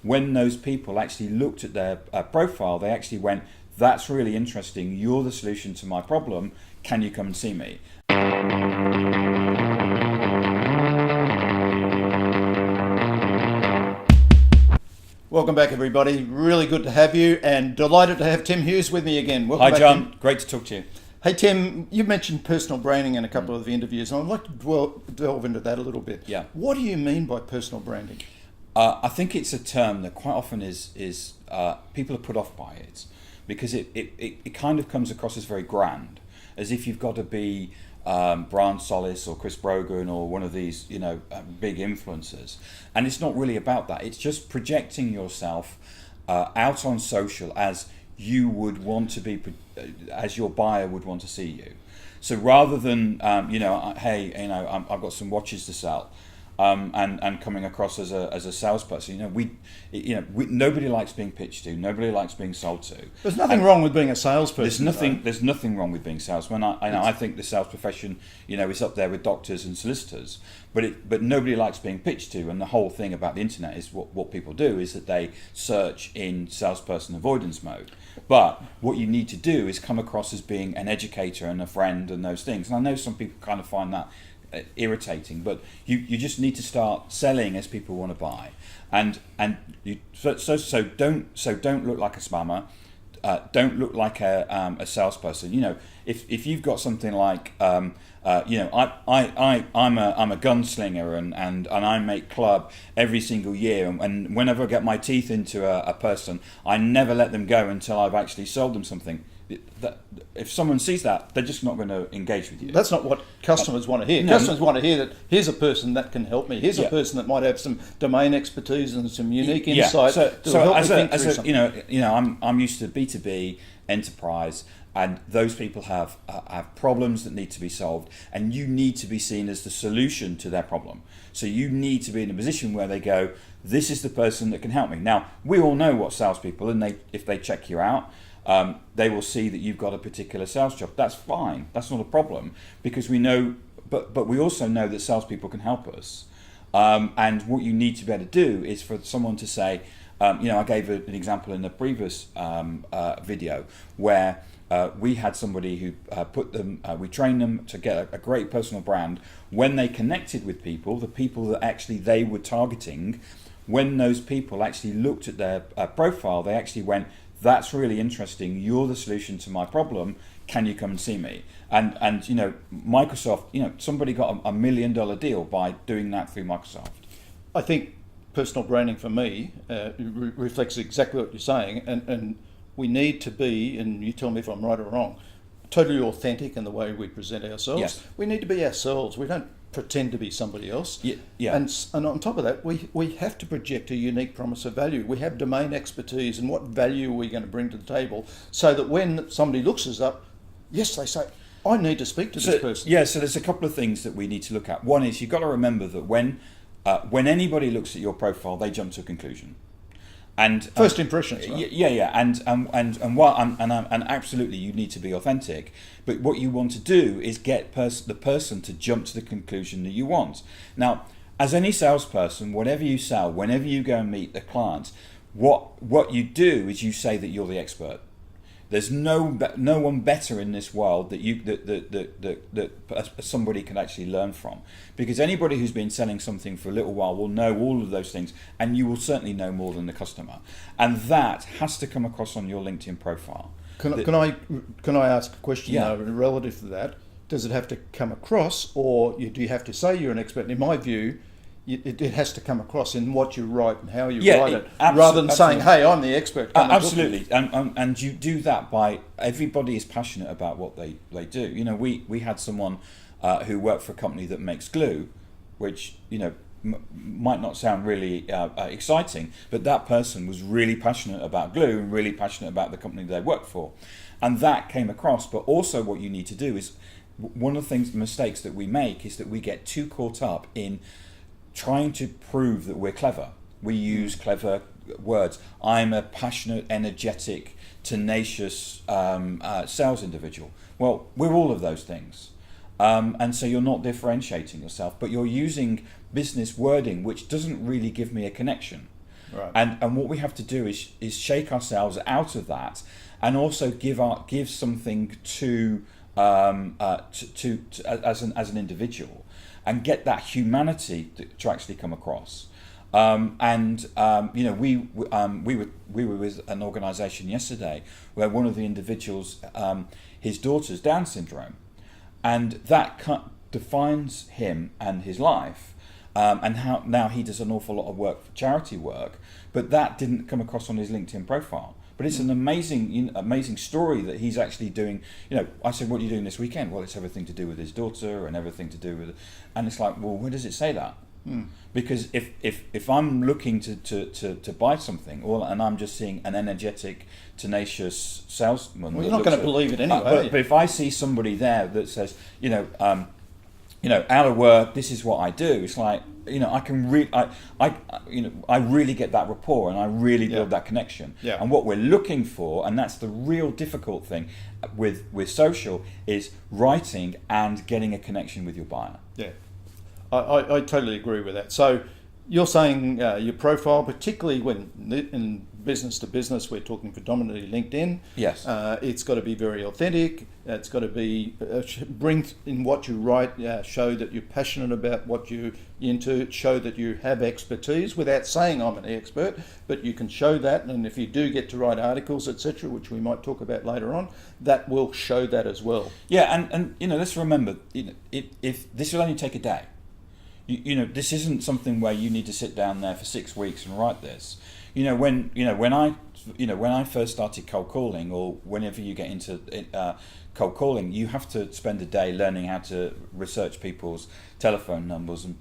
when those people actually looked at their profile, they actually went, that's really interesting, you're the solution to my problem, can you come and see me? Welcome back, everybody. Really good to have you, and delighted to have Tim Hughes with me again. Welcome Hi, back, John. Tim. Great to talk to you. Hey, Tim, you mentioned personal branding in a couple of the interviews, and I'd like to delve into that a little bit. Yeah. What do you mean by personal branding? I think it's a term that quite often is people are put off by it because it kind of comes across as very grand, as if you've got to be Brian Solis or Chris Brogan or one of these, big influencers, and it's not really about that. It's just projecting yourself out on social as you would want to be, as your buyer would want to see you. So rather than I've got some watches to sell, and coming across as a salesperson, nobody likes being pitched to, nobody likes being sold to. There's nothing wrong with being a salesperson. There's nothing wrong with being salesman. I think the sales profession, is up there with doctors and solicitors, but nobody likes being pitched to. And the whole thing about the internet is what people do is that they search in salesperson avoidance mode. But what you need to do is come across as being an educator and a friend and those things. And I know some people kind of find that irritating, but you just need to start selling as people want to buy, and so don't look like a spammer, don't look like a salesperson. If you've got something like I'm a gunslinger and I make club every single year, and whenever I get my teeth into a person, I never let them go until I've actually sold them something. If someone sees that, they're just not going to engage with you. That's not what customers want to hear. No. Customers want to hear that here's a person that can help me. Here's a person that might have some domain expertise and some unique insight that will help me think through something. I'm used to B2B enterprise, and those people have problems that need to be solved, and you need to be seen as the solution to their problem. So you need to be in a position where they go, this is the person that can help me. Now, we all know what salespeople, and if they check you out, they will see that you've got a particular sales job. That's fine. That's not a problem, because we know, but we also know that salespeople can help us. And what you need to be able to do is for someone to say, I gave an example in the previous video where we had somebody who we trained them to get a great personal brand. When they connected with people, the people that actually they were targeting, when those people actually looked at their profile, they actually went, that's really interesting, you're the solution to my problem, can you come and see me? And Microsoft, somebody got a $1 million deal by doing that through Microsoft. I think personal branding for me reflects exactly what you're saying, and we need to be, and you tell me if I'm right or wrong, totally authentic in the way we present ourselves. Yes. We need to be ourselves. We don't pretend to be somebody else. Yeah. And on top of that, we have to project a unique promise of value. We have domain expertise, and what value are we going to bring to the table, so that when somebody looks us up, yes, they say, I need to speak to this person. Yeah, so there's a couple of things that we need to look at. One is you've got to remember that when anybody looks at your profile, they jump to a conclusion. And first impressions, right? Yeah, and absolutely, you need to be authentic. But what you want to do is get the person to jump to the conclusion that you want. Now, as any salesperson, whatever you sell, whenever you go and meet the clients, what you do is you say that you're the expert. There's no one better in this world that somebody can actually learn from, because anybody who's been selling something for a little while will know all of those things, and you will certainly know more than the customer, and that has to come across on your LinkedIn profile. Can I ask a question Yeah. though, relative to that? Does it have to come across, or do you have to say you're an expert? In my view, it has to come across in what you write and how you write it, rather than saying, "Hey, I'm the expert." Absolutely, and you do that by everybody is passionate about what they do. We had someone who worked for a company that makes glue, which might not sound really exciting, but that person was really passionate about glue and really passionate about the company they worked for, and that came across. But also, what you need to do is, one of the mistakes that we make is that we get too caught up in trying to prove that we're clever. We use clever words. I'm a passionate, energetic, tenacious sales individual. Well, we're all of those things. And so you're not differentiating yourself, but you're using business wording which doesn't really give me a connection. Right. And what we have to do is shake ourselves out of that, and also give something to as an individual, and get that humanity to actually come across. We were with an organisation yesterday where one of the individuals, his daughter's Down syndrome, and that defines him and his life, and how now he does an awful lot of work for charity work, but that didn't come across on his LinkedIn profile. But it's an amazing story that he's actually doing. I said, "What are you doing this weekend?" Well, it's everything to do with his daughter and everything to do with, and it's like, well, where does it say that? Because if I'm looking to buy something, and I'm just seeing an energetic, tenacious salesman, well, you're not going to believe it anyway. But if I see somebody there that says, out of work, this is what I do, it's like, I can I really get that rapport, and I really build that connection. Yeah. And what we're looking for, and that's the real difficult thing with social, is writing and getting a connection with your buyer. Yeah. I totally agree with that. So you're saying your profile, particularly when in business to business, we're talking predominantly LinkedIn. Yes. It's got to be very authentic. It's got to be bring in what you write, show that you're passionate about what you're into, show that you have expertise without saying I'm an expert, but you can show that. And if you do get to write articles, etc., which we might talk about later on, that will show that as well. Yeah, and let's remember, if this will only take a day. This isn't something where you need to sit down there for 6 weeks and write this. When I first started cold calling, or whenever you get into cold calling, you have to spend a day learning how to research people's telephone numbers and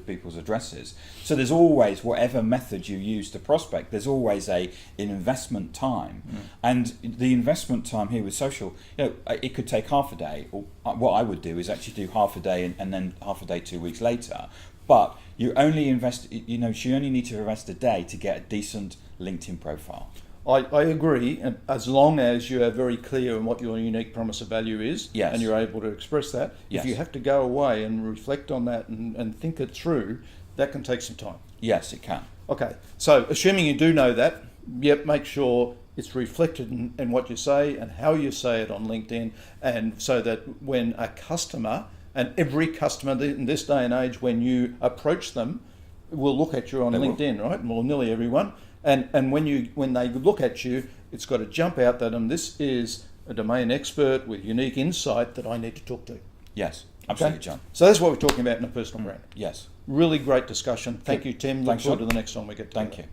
people's addresses. So there's always, whatever method you use to prospect, there's always an investment time. And the investment time here with social, it could take half a day. Or what I would do is actually do half a day and then half a day 2 weeks later. But you only invest, you only need to invest a day to get a decent LinkedIn profile. I agree, and as long as you are very clear on what your unique promise of value is, yes, and you're able to express that. Yes. If you have to go away and reflect on that and think it through, that can take some time. Yes, it can. Okay, so assuming you do know that, make sure it's reflected in what you say and how you say it on LinkedIn, and so that when a customer, and every customer in this day and age, when you approach them, will look at you on LinkedIn, right? Well, nearly everyone. And when they look at you, it's got to jump out that this is a domain expert with unique insight that I need to talk to. Yes, absolutely, John. So that's what we're talking about in a personal brand. Yes. Really great discussion. Thank you, Tim. Look Thanks, forward John. to the next time we get together. Thank you.